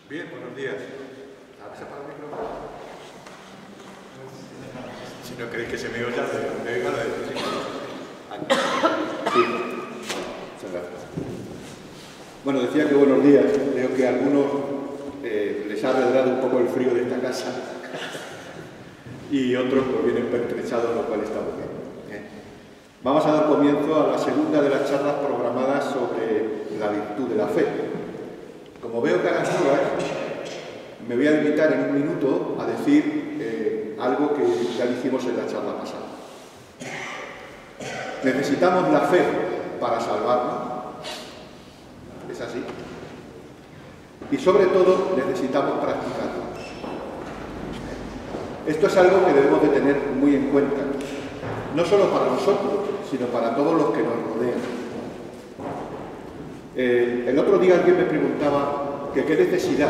Bien, buenos días. ¿Se apaga el micrófono? Si no queréis que se me oiga, me oiga la de sí. Muchas gracias. Bueno, decía que buenos días. Creo que a algunos les ha arredrado un poco el frío de esta casa y otros pues vienen pertrechados, lo cual está muy bien. Vamos a dar comienzo a la segunda de las charlas programadas sobre la virtud de la fe. Como veo caras nuevas, me voy a limitar en un minuto a decir algo que ya dijimos en la charla pasada. Necesitamos la fe para salvarnos, es así, y sobre todo necesitamos practicarla. Esto es algo que debemos de tener muy en cuenta, no solo para nosotros, sino para todos los que nos rodean. El otro día alguien me preguntaba que qué necesidad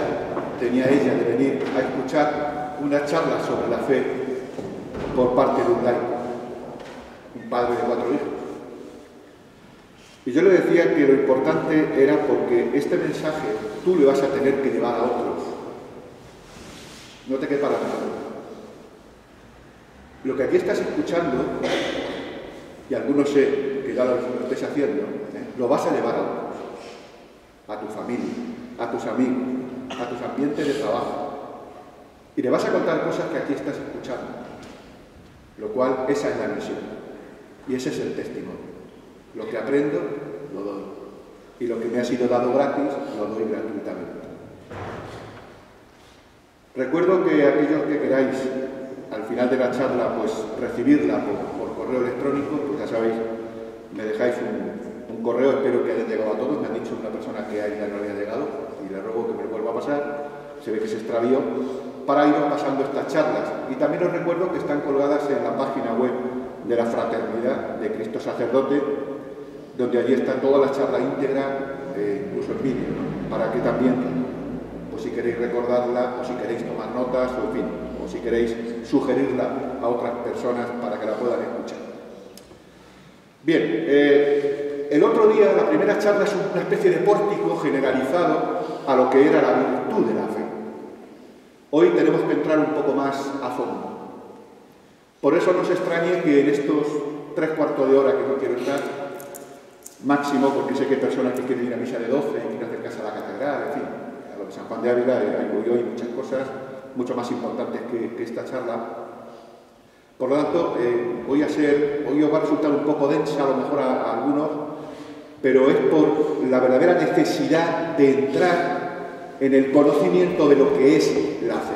tenía ella de venir a escuchar una charla sobre la fe por parte de un laico, un padre de 4 hijos. Y yo le decía que lo importante era porque este mensaje tú le vas a tener que llevar a otros. No te quepa la menor. Lo que aquí estás escuchando, y algunos sé que ya lo estés haciendo, lo vas a llevar a otros. A tu familia, a tus amigos, a tus ambientes de trabajo. Y le vas a contar cosas que aquí estás escuchando, lo cual esa es la misión. Y ese es el testimonio. Lo que aprendo, lo doy. Y lo que me ha sido dado gratis, lo doy gratuitamente. Recuerdo que aquellos que queráis, al final de la charla, pues recibirla por correo electrónico, pues ya sabéis, me dejáis un correo, espero que haya llegado a todos. Me han dicho una persona que a ella no le ha llegado y le ruego que me lo vuelva a pasar, se ve que se extravió, para ir pasando estas charlas. Y también os recuerdo que están colgadas en la página web de la Fraternidad de Cristo Sacerdote, donde allí está toda la charla íntegra, incluso el vídeo, ¿no? Para que también, pues si queréis recordarla, o si queréis tomar notas, o en fin, o si queréis sugerirla a otras personas para que la puedan escuchar. Bien, el otro día, la primera charla es una especie de pórtico generalizado a lo que era la virtud de la fe. Hoy tenemos que entrar un poco más a fondo. Por eso no se extrañe que en estos 3/4 de hora que no quiero estar, máximo, porque sé que hay personas que quieren ir a misa de 12 y quieren acercarse a la catedral, en fin, a lo de San Juan de Ávila hay hoy muchas cosas mucho más importantes que esta charla. Por lo tanto, hoy os va a resultar un poco densa a lo mejor a algunos, pero es por la verdadera necesidad de entrar en el conocimiento de lo que es la fe.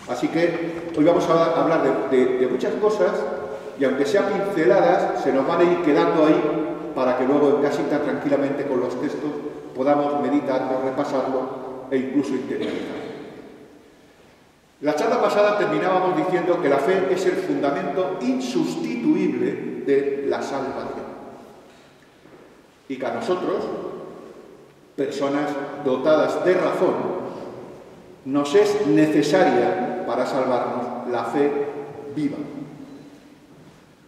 Así que hoy vamos a hablar de muchas cosas, y aunque sean pinceladas, se nos van a ir quedando ahí para que luego en casita tranquilamente con los textos podamos meditarlo, repasarlo e incluso interiorizarlo. La charla pasada terminábamos diciendo que la fe es el fundamento insustituible de la salvación. Y que a nosotros, personas dotadas de razón, nos es necesaria para salvarnos la fe viva.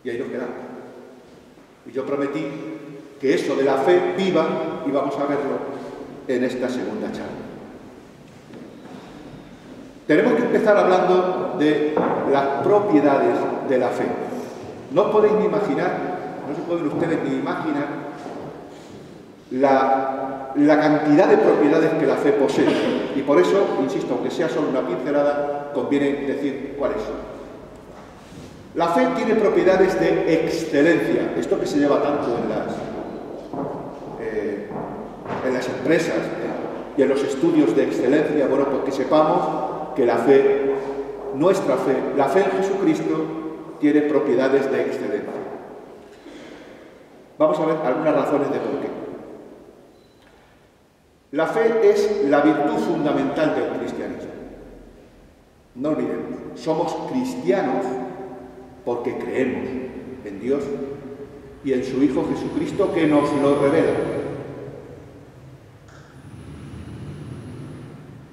Y ahí nos quedamos. Y yo prometí que eso de la fe viva íbamos a verlo en esta segunda charla. Tenemos que empezar hablando de las propiedades de la fe. No os podéis ni imaginar, no se pueden ustedes ni imaginar la cantidad de propiedades que la fe posee. Y por eso, insisto, aunque sea solo una pincelada, conviene decir cuáles son. La fe tiene propiedades de excelencia, esto que se lleva tanto en las empresas y en los estudios de excelencia, bueno, porque sepamos que la fe, nuestra fe, la fe en Jesucristo, tiene propiedades de excelencia. Vamos a ver algunas razones de por qué. La fe es la virtud fundamental del cristianismo. No olvidemos, somos cristianos porque creemos en Dios y en su Hijo Jesucristo, que nos lo revela.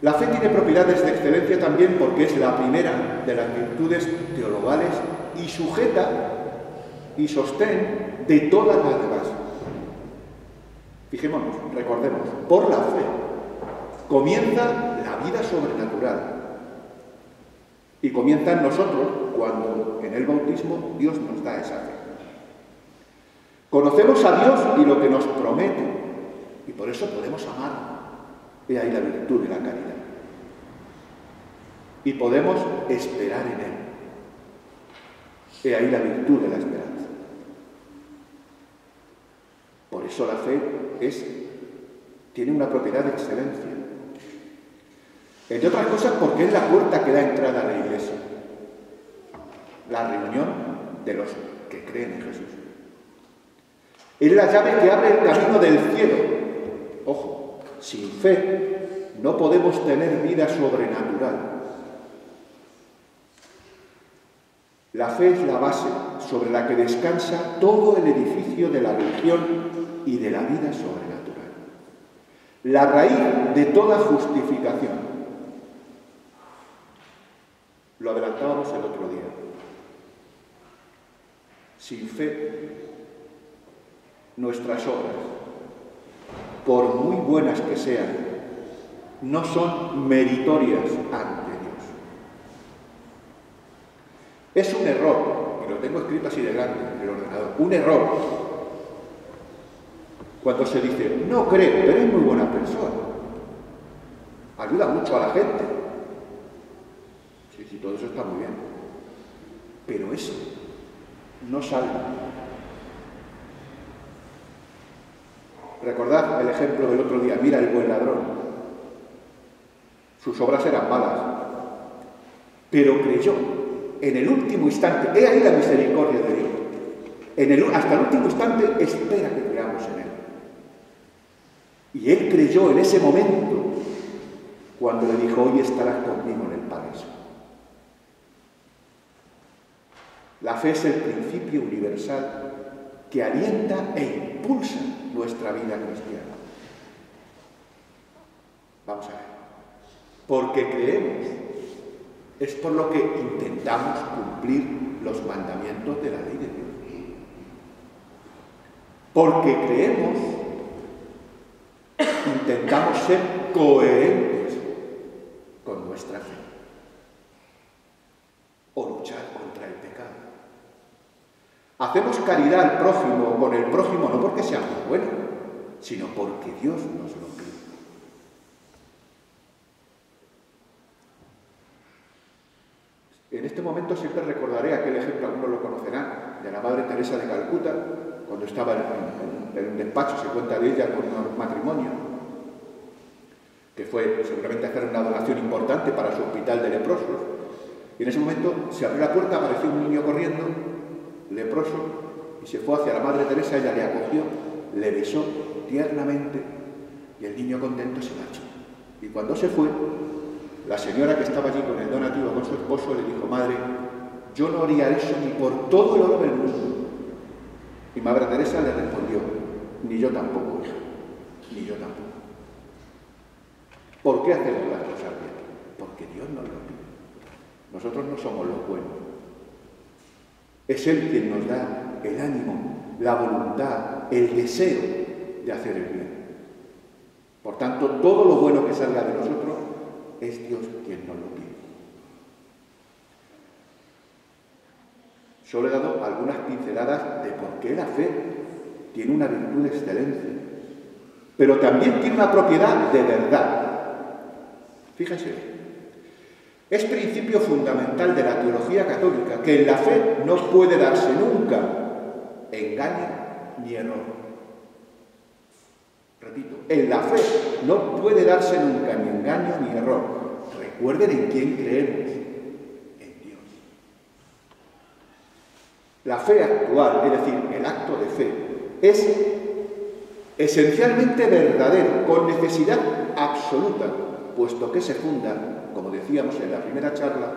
La fe tiene propiedades de excelencia también porque es la primera de las virtudes teologales y sujeta y sostén de todas las demás. Fijémonos, recordemos, por la fe. comienza la vida sobrenatural. Y comienza en nosotros cuando en el bautismo Dios nos da esa fe. Conocemos a Dios y lo que nos promete, y por eso podemos amar. He ahí la virtud de la caridad. Y podemos esperar en Él. He ahí la virtud de la esperanza. Por eso la fe tiene una propiedad de excelencia. Entre otras cosas porque es la puerta que da entrada a la Iglesia. La reunión de los que creen en Jesús. Es la llave que abre el camino del cielo. Ojo, sin fe no podemos tener vida sobrenatural. La fe es la base sobre la que descansa todo el edificio de la religión y de la vida sobrenatural. La raíz de toda justificación. Lo adelantábamos el otro día. Sin fe, nuestras obras, por muy buenas que sean, no son meritorias ante Dios. Es un error, y lo tengo escrito así de grande en el ordenador, un error cuando se dice, no creo, pero es muy buena persona, ayuda mucho a la gente. Sí, todo eso está muy bien, pero eso no salva. Recordad el ejemplo del otro día, mira el buen ladrón. Sus obras eran malas, pero creyó en el último instante. He ahí la misericordia de Dios. Hasta el último instante espera que creamos en Él. Y Él creyó en ese momento cuando le dijo, hoy estarás conmigo en el paraíso. La fe es el principio universal que alienta e impulsa nuestra vida cristiana. Vamos a ver. Porque creemos, es por lo que intentamos cumplir los mandamientos de la ley de Dios. Porque creemos, intentamos ser coherentes con nuestra fe. O luchar contra el pecado. Hacemos caridad al prójimo, con el prójimo, no porque seamos buenos, sino porque Dios nos lo pide. En este momento siempre recordaré aquel ejemplo, algunos lo conocerán, de la Madre Teresa de Calcuta, cuando estaba en un despacho, se cuenta de ella con un matrimonio, que fue seguramente hacer una donación importante para su hospital de leprosos, y en ese momento se abrió la puerta, apareció un niño corriendo, leproso, y se fue hacia la Madre Teresa, ella le acogió, le besó tiernamente, y el niño contento se marchó. Y cuando se fue, la señora que estaba allí con el donativo, con su esposo, le dijo, madre, yo no haría eso ni por todo el oro del mundo. Y Madre Teresa le respondió, ni yo tampoco, hija, ni yo tampoco. ¿Por qué hacemos las cosas bien? Porque Dios nos lo pide. Nosotros no somos los buenos. Es Él quien nos da el ánimo, la voluntad, el deseo de hacer el bien. Por tanto, todo lo bueno que salga de nosotros es Dios quien nos lo pide. Solo he dado algunas pinceladas de por qué la fe tiene una virtud de excelencia, pero también tiene una propiedad de verdad. Fíjense, es principio fundamental de la teología católica que en la fe no puede darse nunca engaño ni error. Repito, en la fe no puede darse nunca ni engaño ni error. Recuerden en quién creemos, en Dios. La fe actual, es decir, el acto de fe, es esencialmente verdadero, con necesidad absoluta, puesto que se funda, como decíamos en la primera charla,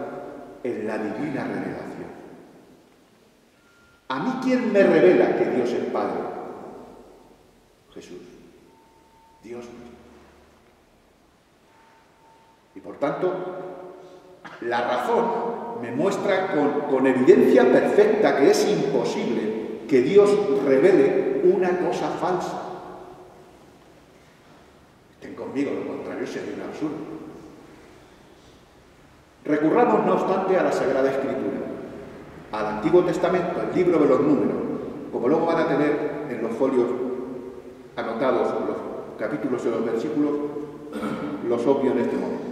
en la divina revelación. ¿A mí quién me revela que Dios es Padre? Jesús. Dios mismo. Y por tanto, la razón me muestra con evidencia perfecta que es imposible que Dios revele una cosa falsa. Estén conmigo, lo contrario. contrario sería un absurdo. Recurramos, no obstante, a la Sagrada Escritura, al Antiguo Testamento, el libro de los Números, como luego van a tener en los folios anotados los capítulos y los versículos, los obvio en este momento.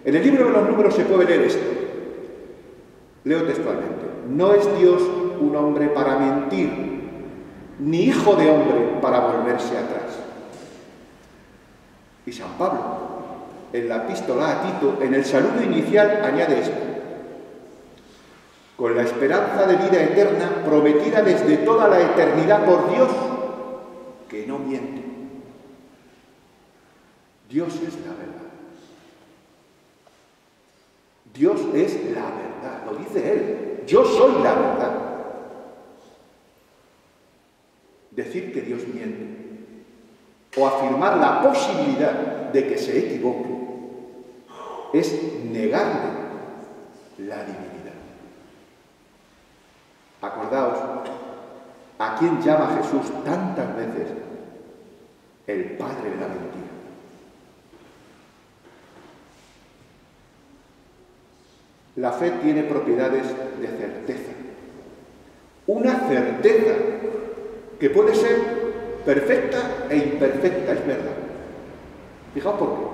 En el libro de los Números se puede leer esto. Leo textualmente: no es Dios un hombre para mentir, ni hijo de hombre para volverse atrás. Y San Pablo, en la epístola a Tito, en el saludo inicial, añade esto: con la esperanza de vida eterna prometida desde toda la eternidad por Dios, que no miente. Dios es la verdad. Dios es la verdad, lo dice Él. Yo soy la verdad. Decir que Dios miente o afirmar la posibilidad de que se equivoque es negarle la divinidad. Acordaos a quién llama Jesús tantas veces el padre de la mentira. La fe tiene propiedades de certeza. Una certeza que puede ser perfecta e imperfecta, es verdad. Fijaos por qué.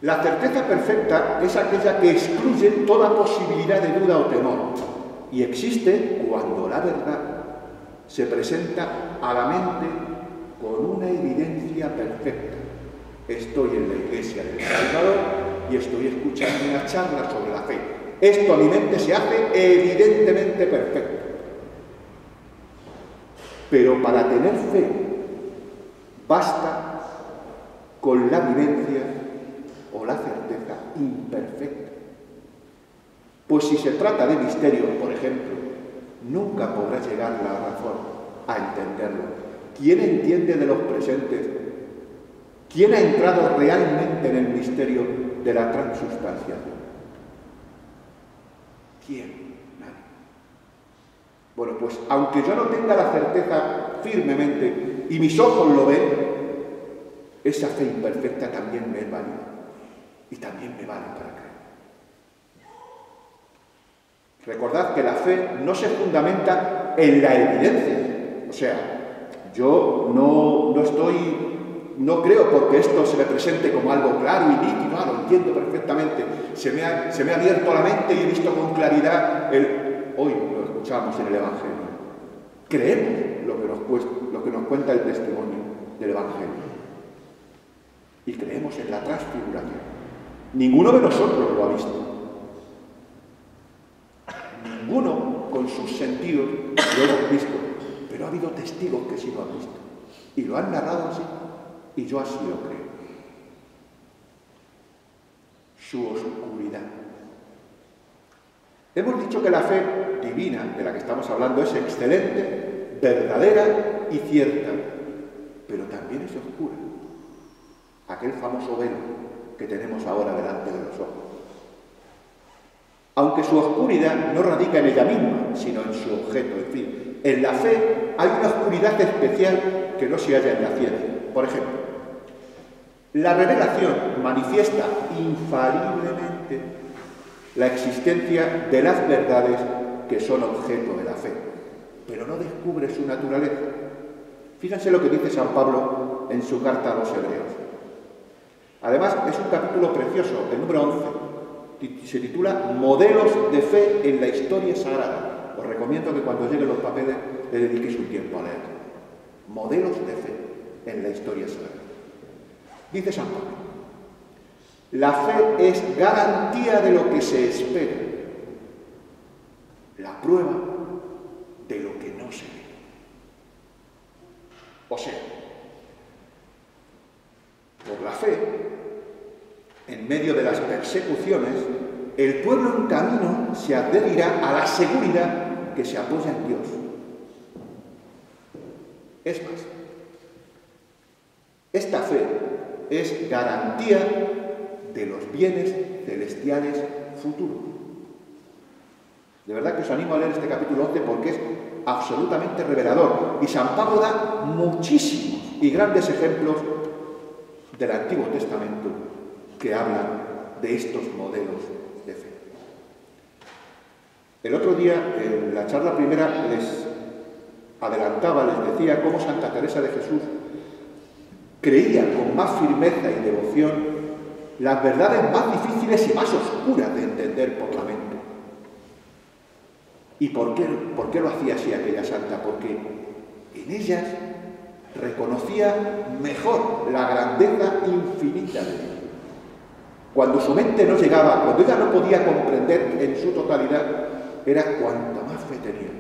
La certeza perfecta es aquella que excluye toda posibilidad de duda o temor y existe cuando la verdad se presenta a la mente con una evidencia perfecta. Estoy en la iglesia del Salvador y estoy escuchando una charla sobre la fe. Esto a mi mente se hace evidentemente perfecto. Pero para tener fe basta con la vivencia o la certeza imperfecta. Pues si se trata de misterio, por ejemplo, nunca podrá llegar la razón a entenderlo. ¿Quién entiende de los presentes? ¿Quién ha entrado realmente en el misterio de la transustanciación? ¿Quién? Nadie. Bueno, pues aunque yo no tenga la certeza firmemente y mis ojos lo ven, esa fe imperfecta también me es válida y también me vale para creer. Recordad que la fe no se fundamenta en la evidencia. O sea, yo no creo porque esto se me presente como algo claro y nítido, lo entiendo perfectamente, se me ha abierto la mente y he visto con claridad hoy lo escuchamos en el Evangelio. Creemos lo que nos cuenta el testimonio del Evangelio. Y creemos en la transfiguración. Ninguno de nosotros lo ha visto. Ninguno con sus sentidos lo hemos visto. Pero ha habido testigos que sí lo han visto. Y lo han narrado así. Y yo así lo creo. Su oscuridad. Hemos dicho que la fe divina de la que estamos hablando es excelente, verdadera y cierta, pero también es oscura. Aquel famoso velo que tenemos ahora delante de los ojos. Aunque su oscuridad no radica en ella misma, sino en su objeto, en fin. En la fe hay una oscuridad especial que no se halla en la ciencia. Por ejemplo, la revelación manifiesta infaliblemente la existencia de las verdades que son objeto de la fe, pero no descubre su naturaleza. Fíjense lo que dice San Pablo en su carta a los Hebreos. Además, es un capítulo precioso, el número 11. Se titula Modelos de fe en la historia sagrada. Os recomiendo que cuando lleguen los papeles le dediquéis un tiempo a leer. Modelos de fe en la historia sagrada. Dice San Pablo: la fe es garantía de lo que se espera, la prueba de lo que no se ve. O sea, por la fe, en medio de las persecuciones, el pueblo en camino se adherirá a la seguridad que se apoya en Dios. Es más, esta fe es garantía de los bienes celestiales futuros. De verdad que os animo a leer este capítulo 11 porque es absolutamente revelador. Y San Pablo da muchísimos y grandes ejemplos del Antiguo Testamento que hablan de estos modelos de fe. El otro día, en la charla primera, les adelantaba, les decía cómo Santa Teresa de Jesús creía con más firmeza y devoción las verdades más difíciles y más oscuras de entender por la mente. ¿Y por qué lo hacía así aquella santa? Porque en ellas reconocía mejor la grandeza infinita de Dios. Cuando su mente no llegaba, cuando ella no podía comprender en su totalidad, era cuanta más fe tenía,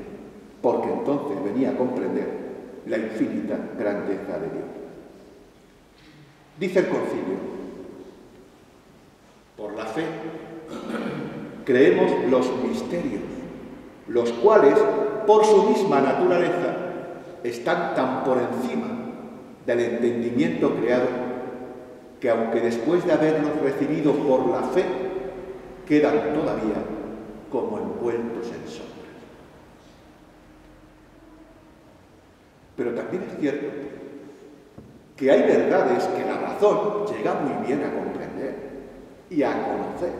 porque entonces venía a comprender la infinita grandeza de Dios. Dice el concilio: por la fe creemos los misterios, los cuales, por su misma naturaleza, están tan por encima del entendimiento creado que, aunque después de haberlos recibido por la fe, quedan todavía como envueltos en sombras. Pero también es cierto que hay verdades que la razón llega muy bien a comprender y a conocer.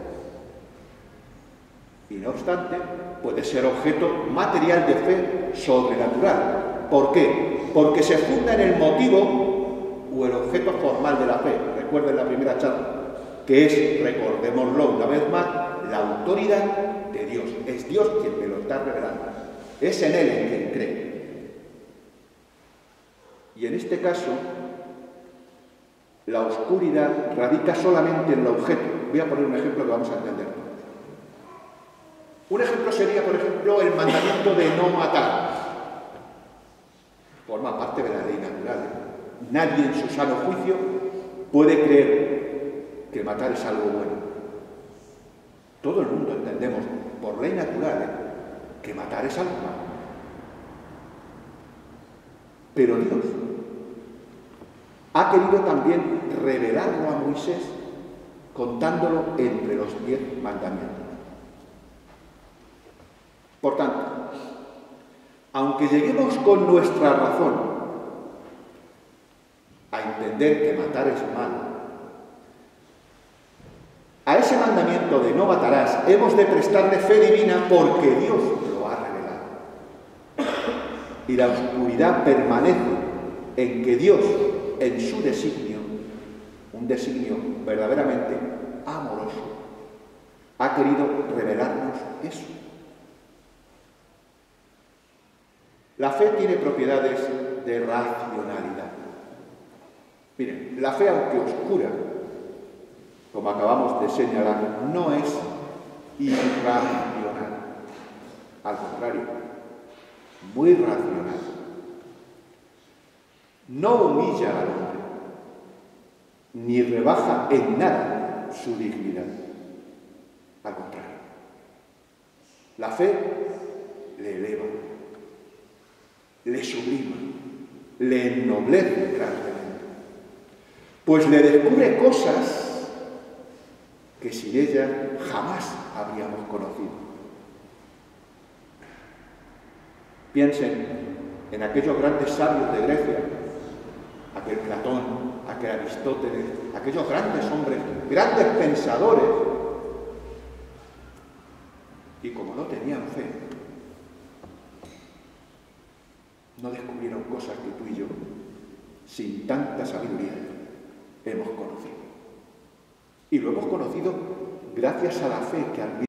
Y no obstante, puede ser objeto material de fe sobrenatural. ¿Por qué? Porque se funda en el motivo o el objeto formal de la fe. Recuerden la primera charla, que es, recordémoslo una vez más, la autoridad de Dios. Es Dios quien me lo está revelando. Es en Él en quien cree. Y en este caso, la oscuridad radica solamente en el objeto. Voy a poner un ejemplo que vamos a entender todos. Un ejemplo sería, por ejemplo, el mandamiento de no matar. Forma parte de la ley natural. Nadie en su sano juicio puede creer que matar es algo bueno. Todo el mundo entendemos, por ley natural, que matar es algo malo. Pero Dios ha querido también revelarlo a Moisés, contándolo entre los 10 mandamientos. Por tanto, aunque lleguemos con nuestra razón a entender que matar es malo, a ese mandamiento de no matarás hemos de prestarle fe divina porque Dios lo ha revelado. Y la oscuridad permanece en que Dios, en su designio, un designio verdaderamente amoroso, ha querido revelarnos eso. La fe tiene propiedades de racionalidad. Miren, la fe, aunque oscura, como acabamos de señalar, no es irracional. Al contrario, muy racional. No humilla al hombre, ni rebaja en nada su dignidad. Al contrario, la fe le eleva, le sublima, le ennoblece grandemente, pues le descubre cosas que sin ella jamás habríamos conocido. Piensen en aquellos grandes sabios de Grecia, aquel Platón, aquel Aristóteles, aquellos grandes hombres, grandes pensadores, y como no tenían fe, no descubrieron cosas que tú y yo, sin tanta sabiduría, hemos conocido. Y lo hemos conocido gracias a la fe que han